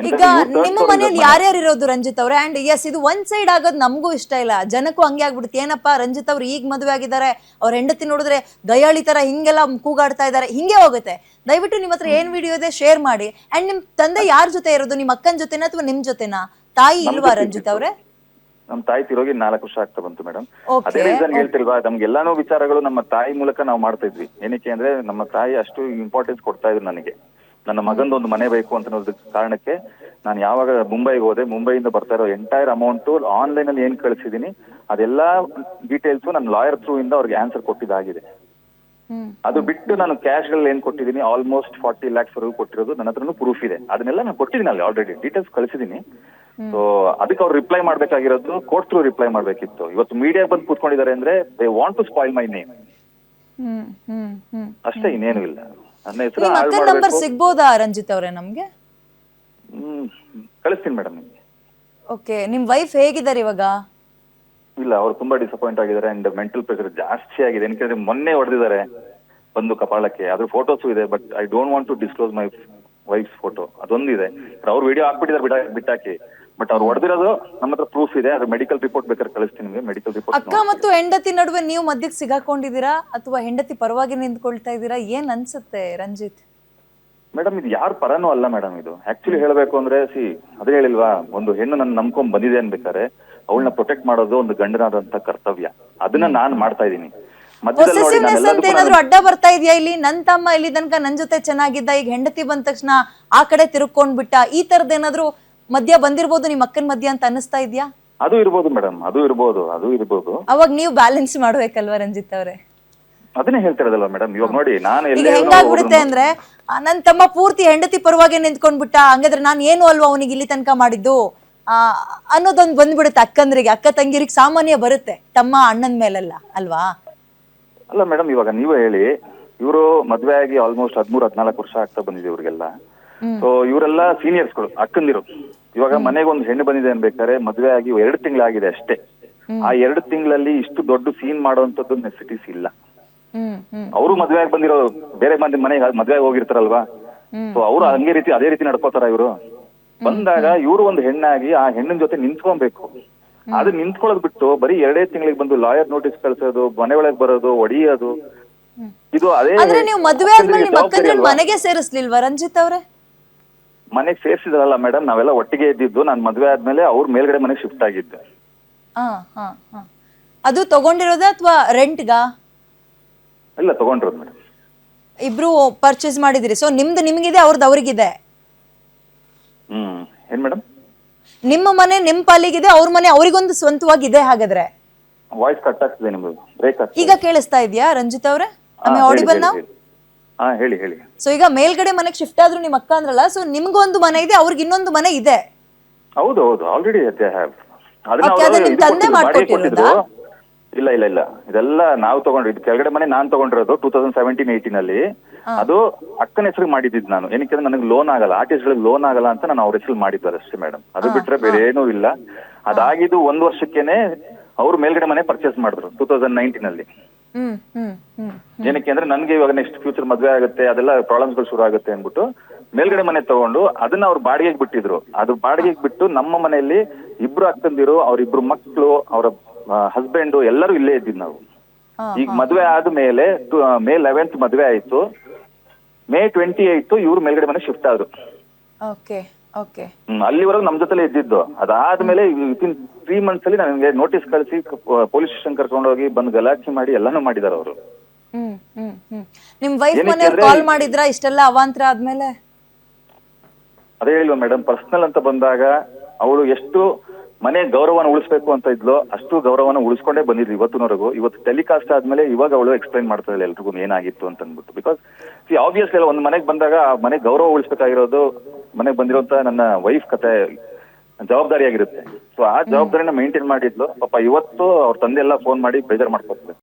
ಈಗ ನಿಮ್ಮ ಮನೇಲಿ ಯಾರ್ಯಾರು ಇರೋದು ರಂಜಿತ್ ಅವ್ರೆ? ಅಂಡ್ ಎಸ್, ಇದು ಒನ್ ಸೈಡ್ ಆಗೋದು ನಮಗೂ ಇಷ್ಟ ಇಲ್ಲ, ಜನಕ್ಕೂ ಹಂಗೆ ಆಗ್ಬಿಡುತ್ತೆ. ಏನಪ್ಪಾ ರಂಜಿತ್ ಅವ್ರು ಈಗ ಮದುವೆ ಆಗಿದ್ದಾರೆ, ಅವ್ರ ಹೆಂಡತಿ ನೋಡಿದ್ರೆ ಗಯಾಳಿ ತರ ಹಿಂಗೆಲ್ಲ ಕೂಗಾಡ್ತಾ ಇದ್ದಾರೆ, ಹಿಂಗೆ ಹೋಗುತ್ತೆ. ದಯವಿಟ್ಟು ನಿಮ್ಮ ಹತ್ರ ಏನ್ ವಿಡಿಯೋ ಇದೆ ಶೇರ್ ಮಾಡಿ. ಅಂಡ್ ನಿಮ್ ತಂದೆ ಯಾರ ಜೊತೆ ಇರೋದು? ನಿಮ್ ಅಕ್ಕನ ಜೊತೆನಾ ಅಥವಾ ನಿಮ್ ಜೊತೆನಾ? ತಾಯಿ ಇಲ್ವಾ ರಂಜಿತ್ ಅವ್ರೆ? ನಮ್ ತಾಯಿ ತಿರೋಗಿ 4 ವರ್ಷ ಆಗ್ತಾ ಬಂತು ಮೇಡಮ್. ಅದೇ ರೀಸನ್ ಹೇಳ್ತಿಲ್ವಾ, ನಮ್ಗೆಲ್ಲಾನು ವಿಚಾರಗಳು ನಮ್ಮ ತಾಯಿ ಮೂಲಕ ನಾವು ಮಾಡ್ತಾ ಇದ್ವಿ. ಏನಕ್ಕೆ ಅಂದ್ರೆ ನಮ್ಮ ತಾಯಿ ಅಷ್ಟು ಇಂಪಾರ್ಟೆನ್ಸ್ ಕೊಡ್ತಾ ಇದ್ರು ನನಗೆ. ನನ್ನ ಮಗಂದೊಂದು ಮನೆ ಬೇಕು ಅಂತ ಅನ್ನೋದ್ ಕಾರಣಕ್ಕೆ ನಾನು ಯಾವಾಗ ಮುಂಬೈಗೆ ಹೋದೆ, ಮುಂಬೈಯಿಂದ ಬರ್ತಾ ಇರೋ ಎಂಟೈರ್ ಅಮೌಂಟ್ ಆನ್ಲೈನ್ ಅಲ್ಲಿ ಏನ್ ಕಳಿಸಿದೀನಿ ಅದೆಲ್ಲಾ ಡೀಟೇಲ್ಸ್ ನನ್ನ ಲಾಯರ್ ಥ್ರೂ ಇಂದ ಅವ್ರಿಗೆ ಆನ್ಸರ್ ಕೊಟ್ಟಿದ್ದಾಗಿದೆ. ಅದು ಬಿಟ್ಟು ನಾನು ಕ್ಯಾಶ್ ಗಳಲ್ಲಿ ಏನ್ ಕೊಟ್ಟಿದ್ದೀನಿ ಆಲ್ಮೋಸ್ಟ್ 40 lakhs ವರೆಗೂ ಕೊಟ್ಟಿರೋದು ನನ್ನ ಹತ್ರನೂ ಪ್ರೂಫ್ ಇದೆ. ಅದನ್ನೆಲ್ಲ ನಾನು ಕೊಟ್ಟಿದ್ದೀನಿ ಅಲ್ಲಿ ಆಲ್ರೆಡಿ ಡೀಟೇಲ್ಸ್ ಕಳಿಸಿದೀನಿ. ಸೊ ಅದಕ್ಕೆ ಅವ್ರು ರಿಪ್ಲೈ ಮಾಡ್ಬೇಕಾಗಿರೋದು ಕೋರ್ಟ್ ಥ್ರೂ ರಿಪ್ಲೈ ಮಾಡ್ಬೇಕಿತ್ತು. ಇವತ್ತು ಮೀಡಿಯಾ ಬಂದು ಕೂತ್ಕೊಂಡಿದ್ದಾರೆ ಅಂದ್ರೆ they want to spoil my name ಅಷ್ಟೇ, ಇನ್ನೇನು ಇಲ್ಲ. ನನ್ನ ಹೆಸರು ನಂಬರ್ ಸಿಗ್ಬೋದಾ ರಂಜಿತ್ ಅವ್ರೆ ನಮ್ಗೆ? ಕಳಿಸ್ತೀನಿ ಮೇಡಮ್ ನಿಮ್ಗೆ. ಓಕೆ, ನಿಮ್ ವೈಫ್ ಹೇಗಿದ್ದಾರೆ ಇವಾಗ? ಇಲ್ಲ, ಅವ್ರು ತುಂಬಾ ಡಿಸಪಾಯಿಂಟ್ ಆಗಿದ್ದಾರೆ ಅಂಡ್ ಮೆಂಟಲ್ ಪ್ರೆಷರ್ ಜಾಸ್ತಿ ಆಗಿದೆ. ಏನಕ್ಕೆ ಮೊನ್ನೆ ಹೊಡೆದಿದ್ದಾರೆ ಒಂದು ಕಪಾಳಕ್ಕೆ, ಅದ್ರ ಫೋಟೋಸು ಇದೆ. But I don't want to disclose my wife's photo. ಅದೊಂದಿದೆ, ಅವ್ರು ವಿಡಿಯೋ ಹಾಕ್ಬಿಟ್ಟಿದ್ದಾರೆ ಬಿಟ್ಟಾಕಿ. ಬಟ್ ಅವ್ರು ಹೊಡೆದಿರೋದು ನಮ್ಮ ಹತ್ರ ಪ್ರೂಫ್ ಇದೆ. ಅದ್ರ ಮೆಡಿಕಲ್ ರಿಪೋರ್ಟ್ ಬೇಕಾದ್ರೆ ಕಳಿಸ್ತೀನಿ ನಿಮಗೆ. Medical report. ಅಕ್ಕ ಮತ್ತು ಹೆಂಡತಿ ನಡುವೆ ನೀವು ಮಧ್ಯಕ್ಕೆ ಸಿಗಾಕೊಂಡಿದ್ದೀರಾ ಅಥವಾ ಹೆಂಡತಿ ಪರವಾಗಿ ನಿಂತ್ಕೊಳ್ತಾ ಇದ್ದೀರಾ? ಏನ್ ಅನ್ಸುತ್ತೆ ರಂಜಿತ್? ಮೇಡಮ್ ಇದು ಯಾರ ಪರನೂ ಅಲ್ಲ ಮೇಡಮ್. ಇದು ಆಕ್ಚುಲಿ ಹೇಳ್ಬೇಕು ಅಂದ್ರೆ ಅದೇ ಹೇಳಿಲ್ವಾ, ಒಂದು ಹೆಣ್ಣು ನನ್ನ ನಂಬ್ಕೊಂಡ್ ಬಂದಿದೆ ಅನ್ಬೇಕಾದ್ರೆ ಅವಳನ್ನ ಪ್ರೊಟೆಕ್ಟ್ ಮಾಡೋದು ಒಂದು ಗಂಡನಾದಂತ ಕರ್ತವ್ಯ. ಅದನ್ನ ನಾನ್ ಮಾಡ್ತಾ ಇದ್ದೀನಿ. ಏನಾದ್ರು ಅಡ್ಡ ಬರ್ತಾ ಇದೆಯಾ ಇಲ್ಲಿ? ನನ್ ತಮ್ಮ ಇಲ್ಲಿ ತನಕ ನನ್ ಜೊತೆ ಚೆನ್ನಾಗಿದ್ದ, ಈಗ ಹೆಂಡತಿ ಬಂದ ತಕ್ಷಣ ಆ ಕಡೆ ತಿರುಗ್ಕೊಂಡ್ ಬಿಟ್ಟ, ಈ ತರದ್ ಏನಾದ್ರು ಮಧ್ಯ ಬಂದಿರ್ಬೋದು ನಿಮ್ ಅಕ್ಕನ ಮಧ್ಯ ಅಂತ ಅನಿಸ್ತಾ ಇದ್ಯಾ? ಅದು ಇರ್ಬೋದು ಮೇಡಮ್, ಅದು ಇರ್ಬೋದು. ಅವಾಗ ನೀವು ಬ್ಯಾಲೆನ್ಸ್ ಮಾಡ್ಬೇಕಲ್ವಾ ರಂಜಿತ್ ಅವ್ರೆ? ಅದನ್ನೇ ಹೇಳ್ತಿರೋದಲ್ವಾ ಮೇಡಮ್. ಇವಾಗ ನೋಡಿ, ನಾನು ಹೆಂಗಾಗ್ಬಿಡುತ್ತೆ ಅಂದ್ರೆ ನನ್ ತಮ್ಮ ಪೂರ್ತಿ ಹೆಂಡತಿ ಪರವಾಗಿ ನಿಂತ್ಕೊಂಡ್ಬಿಟ್ಟ, ಹಂಗಾದ್ರೆ ನಾನ್ ಏನು ಅಲ್ವಾ ಅವನಿಗೆ ಇಲ್ಲಿ ತನಕ ಮಾಡಿದ್ದು ಅನ್ನೋದೊಂದು ಬಂದ್ಬಿಡುತ್ತೆ ಅಕ್ಕಂದ್ರಿಗೆ. ಅಕ್ಕ ತಂಗಿರಿಗೆ ಸಾಮಾನ್ಯ ಬರುತ್ತೆ, ತಮ್ಮ ಅಣ್ಣನ ಮೇಲೆಲ್ಲ ಅಲ್ವಾ? ಅಲ್ಲ ಮೇಡಮ್, ಇವಾಗ ನೀವೇ ಹೇಳಿ, ಇವರು ಮದ್ವೆ ಆಗಿ ಆಲ್ಮೋಸ್ಟ್ 13-14 ವರ್ಷ ಆಗ್ತಾ ಬಂದಿದೆ ಇವ್ರಿಗೆಲ್ಲ. ಸೊ ಇವರೆಲ್ಲ ಸೀನಿಯರ್ಸ್ಗಳು, ಅಕ್ಕಂದಿರು. ಇವಾಗ ಮನೆಗೆ ಒಂದು ಹೆಣ್ಣು ಬಂದಿದೆ ಅನ್ಬೇಕಾದ್ರೆ ಮದ್ವೆ ಆಗಿ 2 ತಿಂಗಳಾಗಿದೆ ಅಷ್ಟೇ. ಆ 2 ತಿಂಗಳಲ್ಲಿ ಇಷ್ಟು ದೊಡ್ಡ ಸೀನ್ ಮಾಡುವಂತದ್ದು ನೆಸಿಟೀಸ್ ಇಲ್ಲ. ಅವರು ಮದ್ವೆ ಆಗಿ ಬಂದಿರೋ ಬೇರೆ ಮನೆಗೆ ಮದ್ವೆ ಹೋಗಿರ್ತಾರಲ್ವಾ, ಸೊ ಅವ್ರು ಅದೇ ರೀತಿ ನಡ್ಕೋತಾರ ಇವರು. ಬಂದಾಗ ಇವರು ಒಂದು ಹೆಣ್ಣಾಗಿ ಆ ಹೆಣ್ಣಿನ ಜೊತೆ ನಿಂತ್ಕೊಬೇಕು. ಅದು ನಿಂತ್ಕೊಳ್ಳೋದ್ ಬಿಟ್ಟು ಬರೀ 2 ತಿಂಗಳಿಗೆ ಬಂದು ಲಾಯರ್ ನೋಟಿಸ್ ಕಳ್ಸೋದು, ಮನೆ ಒಳಗೆ ಬರೋದು, ಹೊಡಿಯೋದು, ಇದು ಅದೇ. ನೀವು ಮದ್ವೆ ಆದ್ಮೇಲೆ ನಿಮ್ಮ ಅಕ್ಕನ ಮನೆಗೆ ಸೇರಿಸ್ಲಿಲ್ವಾ ರಂಜಿತ್ ಅವ್ರೆ? ಮನೆಗೆ ಸೇರಿಸಿದ್ರಲ್ಲ ಮೇಡಮ್, ನಾವೆಲ್ಲ ಒಟ್ಟಿಗೆ ಇದ್ದಿದ್ದು. ನಾನ್ ಮದ್ವೆ ಆದ್ಮೇಲೆ ಅವ್ರ ಮೇಲ್ಗಡೆ ಮನೆಗೆ ಶಿಫ್ಟ್ ಆಗಿದ್ದೆ. ಅದು ತಗೊಂಡಿರೋದ ಅಥವಾ ರೆಂಟ್ಗಾ? ಇಲ್ಲ, ತಗೊಂಡಿರೋದು ಮೇಡಮ್. ಇಬ್ರು ಪರ್ಚೇಸ್ ಮಾಡಿದಿರಿ. ಸೊ ನಿಮ್ದು ನಿಮ್ಗಿದೆ, ಅವ್ರದ್ದು ಅವ್ರಿಗಿದೆ. ಏನ್ ಮೇಡಮ್? ನಿಮ್ಮ ಮನೆ ನಿಮ್ ಪಾಲಿಗಿದೆ, ಅವ್ರ ಮನೆ ಅವ್ರಿಗೊಂದು ಸ್ವಂತವಾಗಿದೆ. ಹಾಗಾದ್ರೆ ವಾಯ್ಸ್ ಕಟ್ ಆಗ್ತಿದೆ ನಿಮ್ದು, ಬ್ರೇಕ್ ಆಗ್ತಿದೆ. ಈಗ ಕೇಳಿಸ್ತಾ ಇದೆಯಾ ರಂಜಿತ್ ಅವ್ರೆ? ಆಡಿಬಲ್ ನಾವು? ಹೇಳಿ. ಸೊ ಈಗ ಮೇಲ್ಗಡೆ ಮನೆಗೆ ಶಿಫ್ಟ್ ಆದ್ರು ನಿಮ್ ಅಕ್ಕ ಅಂದ್ರಲ್ಲ, ಸೊ ನಿಮ್ಗೊಂದು ಮನೆ ಇದೆ, ಅವ್ರಿಗೆ ಇನ್ನೊಂದು ಮನೆ ಇದೆ. ಹೌದು, ಆಲ್ರೆಡಿ ನಿಮ್ ತಂದೆ ಮಾಡ್ಕೊಟ್ಟಿರೋದಾ? ಇಲ್ಲ, ಇದೆಲ್ಲ ನಾವು ತಗೊಂಡ್ರಿ. ಇದು ಕೆಳಗಡೆ ಮನೆ ನಾನ್ ತಗೊಂಡಿರೋದು 2017-18 ಅಲ್ಲಿ. ಅದು ಅಕ್ಕನ ಹೆಸರು ಮಾಡಿದ್ದು ನಾನು. ಏನಕ್ಕೆ ನನಗೆ ಲೋನ್ ಆಗಲ್ಲ, ಆರ್ಟಿಸ್ಟ್ಗಳಿಗೆ ಲೋನ್ ಆಗಲ್ಲ ಅಂತ ನಾನು ಅವ್ರ ಹೆಸರು ಮಾಡಿದ್ದಾರೆ ಅಷ್ಟೇ ಮೇಡಮ್. ಅದು ಬಿಟ್ರೆ ಬೇರೆ ಏನೂ ಇಲ್ಲ. ಅದಾಗಿದ್ದು 1 ವರ್ಷಕ್ಕೇನೆ ಅವ್ರು ಮೇಲ್ಗಡೆ ಮನೆ ಪರ್ಚೇಸ್ ಮಾಡಿದ್ರು 2019 ಅಲ್ಲಿ. ಏನಕ್ಕೆ ಅಂದ್ರೆ ನನ್ಗೆ ಇವಾಗ ನೆಕ್ಸ್ಟ್ ಫ್ಯೂಚರ್ ಮದ್ವೆ ಆಗುತ್ತೆ, ಅದೆಲ್ಲ ಪ್ರಾಬ್ಲಮ್ಸ್ಗಳು ಶುರು ಆಗುತ್ತೆ ಅಂದ್ಬಿಟ್ಟು ಮೇಲ್ಗಡೆ ಮನೆ ತಗೊಂಡು ಅದನ್ನ ಅವ್ರು ಬಾಡಿಗೆಗೆ ಬಿಟ್ಟಿದ್ರು. ಅದು ಬಾಡಿಗೆಗೆ ಬಿಟ್ಟು ನಮ್ಮ ಮನೆಯಲ್ಲಿ 2 ಅಕ್ಕಂದಿರು, ಅವ್ರಿಬ್ರು ಮಕ್ಕಳು, ಅವರ ಹಸ್ಬೆಂಡ್ ಎಲ್ಲರೂ ಇಲ್ಲೇ ಇದ್ದಿದ್ದು ನಾವು. ಈಗ ಮದ್ವೆ ಆದ್ಮೇಲೆ May 11th ಮದ್ವೆ ಆಯ್ತು. May 28 ಇವ್ರು ಮೇಲ್ಗಡೆ ಮನೆ ಶಿಫ್ಟ್ ಆದ್ರು. ಅಲ್ಲಿವರೆಗೂ ನಮ್ ಜೊತೆಲೆ ಇದ್ದಿದ್ದು. ಅದಾದ್ಮೇಲೆ ವಿತಿನ್ 3 months ಅಲ್ಲಿ ನನಗೆ ನೋಟಿಸ್ ಕಳಿಸಿ ಪೊಲೀಸ್ ಸ್ಟೇಷನ್ ಕರ್ಕೊಂಡೋಗಿ ಬಂದು ಗಲಾಟೆ ಮಾಡಿ ಎಲ್ಲಾನು ಮಾಡಿದಾರೆ ಅವರು. ನಿಮ್ ವೈಫ್ ಮನೆಯವ್ರು ಕಾಲ್ ಮಾಡಿದ್ರಾ ಇಷ್ಟೆಲ್ಲ ಅವಾಂತರ ಆದ್ಮೇಲೆ? ಅದೇ ಹೇಳಿಲ್ವಾ ಮೇಡಮ್, ಪರ್ಸನಲ್ ಅಂತ ಬಂದಾಗ ಅವಳು ಎಷ್ಟು ಮನೆ ಗೌರವನ ಉಳಿಸ್ಬೇಕು ಅಂತ ಇದ್ಲು, ಅಷ್ಟು ಗೌರವನ ಉಳಿಸ್ಕೊಂಡೇ ಬಂದಿದ್ವಿ ಇವತ್ತಿನವರೆಗೂ. ಇವತ್ತು ಟೆಲಿಕಾಸ್ಟ್ ಆದ್ಮೇಲೆ ಇವಾಗ ಅವಳು ಎಕ್ಸ್ಪ್ಲೈನ್ ಮಾಡ್ತಾ ಇದ್ದಾಳೆ ಎಲ್ರಿಗೂ ಏನಾಗಿತ್ತು ಅಂತ ಅಂದ್ಬಿಟ್ಟು. ಬಿಕಾಸ್ ಆಬ್ವಿಯಸ್ಲಿ ಒಂದು ಮನೆಗೆ ಬಂದಾಗ ಆ ಮನೆ ಗೌರವ ಉಳಿಸ್ಬೇಕಾಗಿರೋದು ಮನೆಗೆ ಬಂದಿರೋಂತ ನನ್ನ ವೈಫ್ ಕತೆ ಜವಾಬ್ದಾರಿಯಾಗಿರುತ್ತೆ. ಸೊ ಆ ಜವಾಬ್ದಾರಿನ ಮೇಂಟೈನ್ ಮಾಡಿದ್ಲು. ಪಾಪ ಇವತ್ತು ಅವ್ರ ತಂದೆ ಎಲ್ಲ ಫೋನ್ ಮಾಡಿ ಬೇಜಾರ್ ಮಾಡ್ಕೊತಾರೆ.